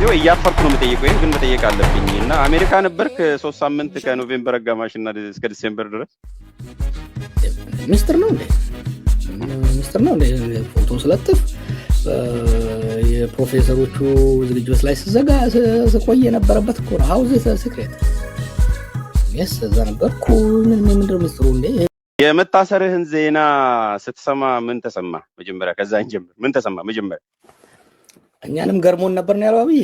በየጊዜው እያፈርኩ ነው የምጠይቀው ግን መጠየቅ አለብኝ እና አሜሪካ ነበርክ 3 ሳምንት ከኖቬምበር አጋማሽ እና እስከ ዲሴምበር ድረስ ሚስተር ነው እንዴ ፎቶ ስለጥፍ የፕሮፌሰሮቹ ዝግጅት ላይ ስቆይ የነበረበት እኮ ነው ሃውዝ ሲክሬት እዛ ነበርኩ ምንድነው ሚስተሩ እንዴ የመታሰርህን ዜና ስትሰማ ምን ተሰማ መጀመሪያ ከዛን ጀምር ምን ተሰማ መጀመሪያ እኛንም ገርሞን ነበር ነው ያለው አብይ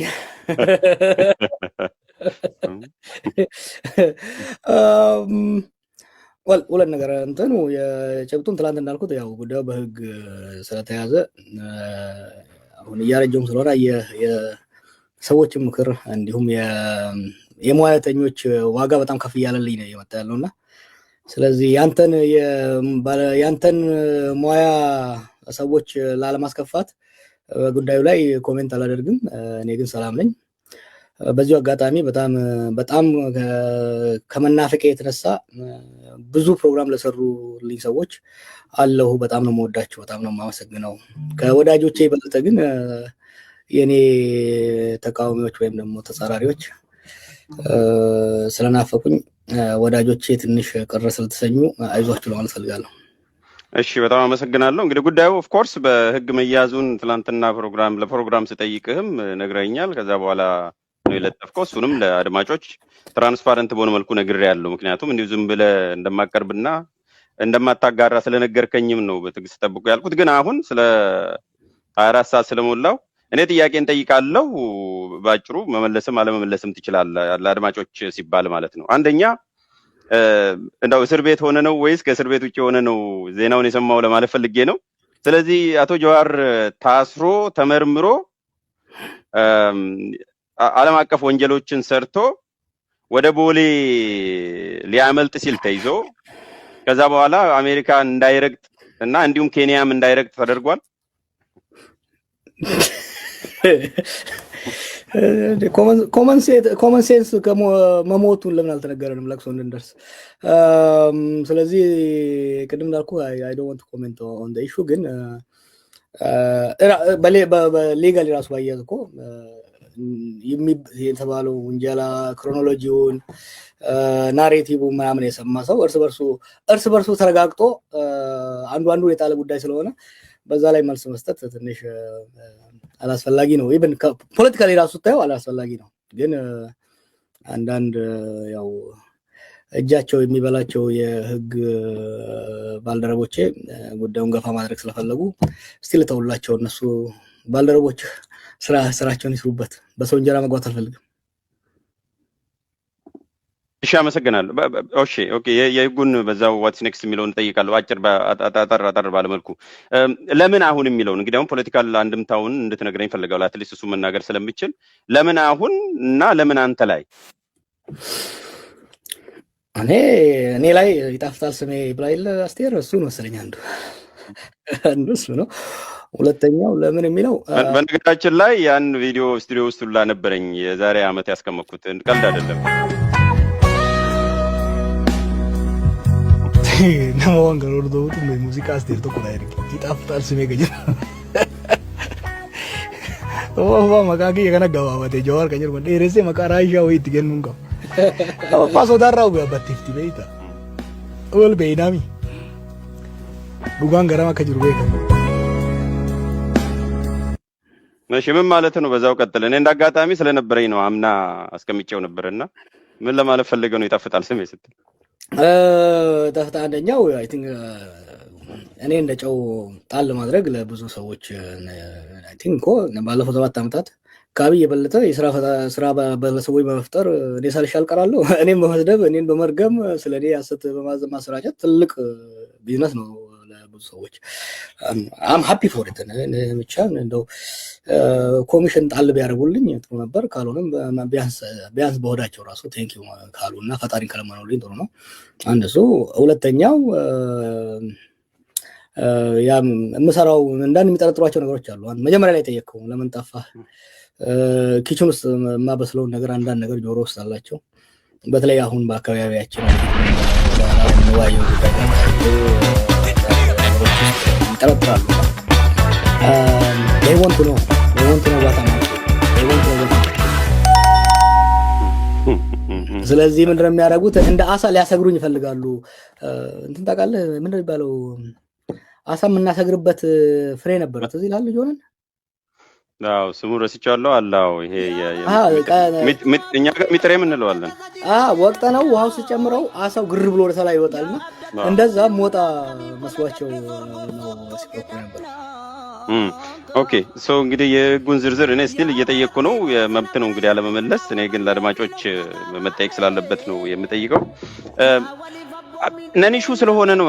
ወለ ነገር እንትኑ የጨብጡን ትላንት እንዳልኩት ያው ጉዳዩ በህግ ስለተያዘ አሁን ያረጀውም ስለሆነ የሰዎች ምክር እንዲሁም የሙያተኞች ዋጋ በጣም ከፍ ያለልኝ ነው የመጣ ያለውና ስለዚህ ያንተን ሙያ ሰዎች ላለማስከፋት ጉዳዩ ላይ ኮሜንት አላደርግም እኔ ግን ሰላም ነኝ በዚሁ አጋጣሚ በጣም ከመናፈቄ የተነሳ ብዙ ፕሮግራም ለሰሩልኝ ሰዎች አለሁ በጣም ነው የምወዳቸው በጣም ነው የማመሰግነው ከወዳጆቼ ይበልጥ ግን የኔ ተቃዋሚዎች ወይም ደግሞ ተጻራሪዎች ስለናፈቁኝ ወዳጆቼ ትንሽ ቅር ስለተሰኙ አይዟችሁ ለማለት ፈልጋለሁ እሺ በጣም አመሰግናለሁ እንግዲህ ጉዳዩ ኦፍ ኮርስ በህግ መያዙን ትላንትና ለፕሮግራም ስጠይቅህም ነግረኛል ከዛ በኋላ ነው የለጠፍከው እሱንም ለአድማጮች ትራንስፓረንት በሆነ መልኩ ነግሬያለሁ ምክንያቱም እንዲሁ ዝም ብለህ እንደማቀርብና እንደማታጋራ ስለነገርከኝም ነው በትግስት ተጠብቁ ያልኩት ግን አሁን ስለ 24 ሰዓት ስለሞላው እኔ ጥያቄን ጠይቃለሁ ባጭሩ መመለስም አለመመለስም ትችላለህ ለአድማጮች ሲባል ማለት ነው አንደኛ እንደው እስር ቤት ሆነ ነው ወይስ ከእስር ቤት ውጪ ሆነ ነው ዜናውን የሰማው ለማለት ፈልጌ ነው ስለዚህ አቶ ጀዋር ታስሮ ተመርምሮ ዓለም አቀፍ ወንጀሎችን ሰርቶ ወደ ቦሌ ሊያመልጥ ሲል ተይዞ ከዛ በኋላ አሜሪካ እንዳይረግጥ እና እንዲሁም ኬንያም እንዳይረግጥ ተደርጓል ኮመን ሴንስ ከመሞቱን ለምን አልተነገረንም ለቅሶ እንድንደርስ ስለዚህ ቅድም እንዳልኩ I don't want to comment on the issue ግን በሌጋሊ ራሱ ባያዝ እኮ የተባለው ወንጀላ ክሮኖሎጂውን ናሬቲቭ ምናምን የሰማ ሰው እርስ በርሱ ተረጋግጦ አንዱ የጣለ ጉዳይ ስለሆነ በዛ ላይ መልስ መስጠት ትንሽ አላስፈላጊ ነው ኢቭን ፖለቲካሊ ራሱ ታየው አላስፈላጊ ነው ግን አንዳንድ ያው እጃቸው የሚበላቸው የህግ ባልደረቦቼ ጉዳዩን ገፋ ማድረግ ስለፈለጉ ስቲል ተውላቸው እነሱ ባልደረቦች ስራቸውን ይስሩበት በሰው እንጀራ መግባት አልፈልግም እሺ አመሰግናለሁ ኦኬ የህጉን በዛው ዋትስ ኔክስት የሚለውን ጠይቃለሁ አጭር አጠር ባለ መልኩ ለምን አሁን የሚለውን እንግዲህ አሁን ፖለቲካል አንድምታውን እንድትነግረኝ ፈልጋለሁ አትሊስት እሱ መናገር ስለምችል ለምን አሁን እና ለምን አንተ ላይ እኔ ላይ ይጣፍጣል ስሜ ብላይል አስቴር እሱ ነው መሰለኝ አንዱ እሱ ነው ሁለተኛው ለምን የሚለው በነገራችን ላይ ያን ቪዲዮ ስቱዲዮ ውስጥ ሁላ ነበረኝ የዛሬ አመት ያስቀመጥኩት ቀልድ አይደለም nama waan garoor dootu muuziqaa asteer tokko dha ergi ixaaftaal simee gajira maqaa kiyya kana gabaabate Jawaar kan jedhu dheeressee maqaa Raayishaa wayii itti kennuun qaba abbaa sodaarraa gaabbatteefti beeyta wal beeynaami dhugaan garam akka jiru beekama እሺ ምን ማለት ነው በዛው ቀጥል እኔ እንዳጋጣሚ ስለነበረኝ ነው አምና አስቀምጬው ነበርና ምን ለማለት ፈልገው ነው ይጣፍጣል ስሜ ስትል ተፍታ አንደኛው አይ ቲንክ እኔ እንደጨው ጣል ማድረግ ለብዙ ሰዎች አይ ቲንክ ባለፈው 7 አመታት ካብይ የበለጠ የሥራ በለሰቦች በመፍጠር እኔ ሳልሻል ቀራለሁ እኔም በመስደብ እኔን በመርገም ስለኔ ያሰተ በማሰራጨት ትልቅ ቢዝነስ ነው ለብዙ ሰዎች I'm happy for it ብቻ እንደው ኮሚሽን ጣል ቢያደርጉልኝ ጥሩ ነበር ካልሆነም ቢያንስ በሆዳቸው ራሱ ቴንክ ዩ ካሉና ፈጣሪ ከለማኑልኝ ጥሩ ነው አንድ እሱ ሁለተኛው ያ መሰራው እንዳን የሚጠረጥሯቸው ነገሮች አሉ መጀመሪያ ላይ ጠየቀው ለምን ጠፋ ኪችን ውስጥ ማበስለው ነገር አንዳንድ ነገር ጆሮ ውስጥ አላቸው በተለይ አሁን በአካባቢያችን ነው ይጠረጥራሉ they want to know what I'm doing. They want to know ስለዚህ ምንድነው የሚያደርጉት? እንደ አሳ ሊያሰግሩኝ ይፈልጋሉ። እንትን ታውቃለህ ምንድነው የሚባለው? አሳ የምናሰግርበት ፍሬ ነበር ትዝ ይላል ጆነን። አዎ ስሙ ረስቻለሁ። አላው ይሄ እኛ ጋር ሚጥሬ እንለዋለን። ወቅተ ነው ውሃው ሲጨምረው አሳው ግር ብሎ ወደ ላይ ይወጣልና እንደዛ ሞጣ መስሏቸው ነው ሲቆቁ ነበር። ኦኬ ሶ እንግዲህ የህጉን ዝርዝር እኔ ስቲል እየጠየቅኩ ነው። የመብት ነው እንግዲህ አለመመለስ። እኔ ግን ለአድማጮች መጠየቅ ስላለበት ነው የምጠይቀው። ነኒሹ ስለሆነ ነው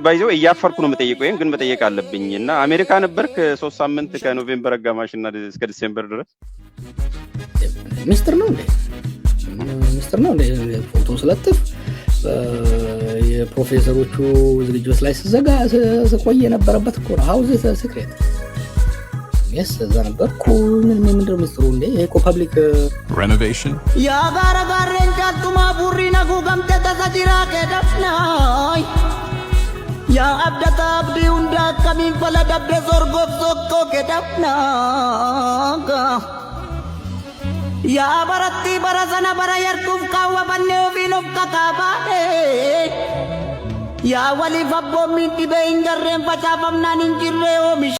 ባይዘው እያፈርኩ ነው የምጠይቀው። ይሄን ግን መጠየቅ አለብኝ እና አሜሪካ ነበርክ 3 ሳምንት ከኖቬምበር አጋማሽ እና እስከ ዲሴምበር ድረስ ሚስተር ነው እንዴ? ሚስተር ነው እንዴ? ፎቶ ስለጥፍ የፕሮፌሰሮቹ ዝግጅት ላይ ስዘጋ ስቆይ የነበረበት እኮ ነው። ሀውዝ ሲክሬት yes እዛ ነበርኩ። ምንድነው ሚስጥሩ እንዴ? ይሄ እኮ ፐብሊክ renovation ያ ጋረጋሬን ጫቱማ ቡሪ ነጉ ገምተ ተሰጂራ ከደፍናይ ያ አብደታ አብዲ ሁንዳ ከሚን ፈለደብደ ዞርጎፍ ዞኮ ከደፍናጋ ያ በረቲ በረሰነ በረ የርቱፍ ካወ በኔው ፊኑፍ ከታባኔ ያ ወሊ ፈቦ ሚን ዲቤ እንገሬን ፈጫፈምናን እንጅሬ ኦሚሽ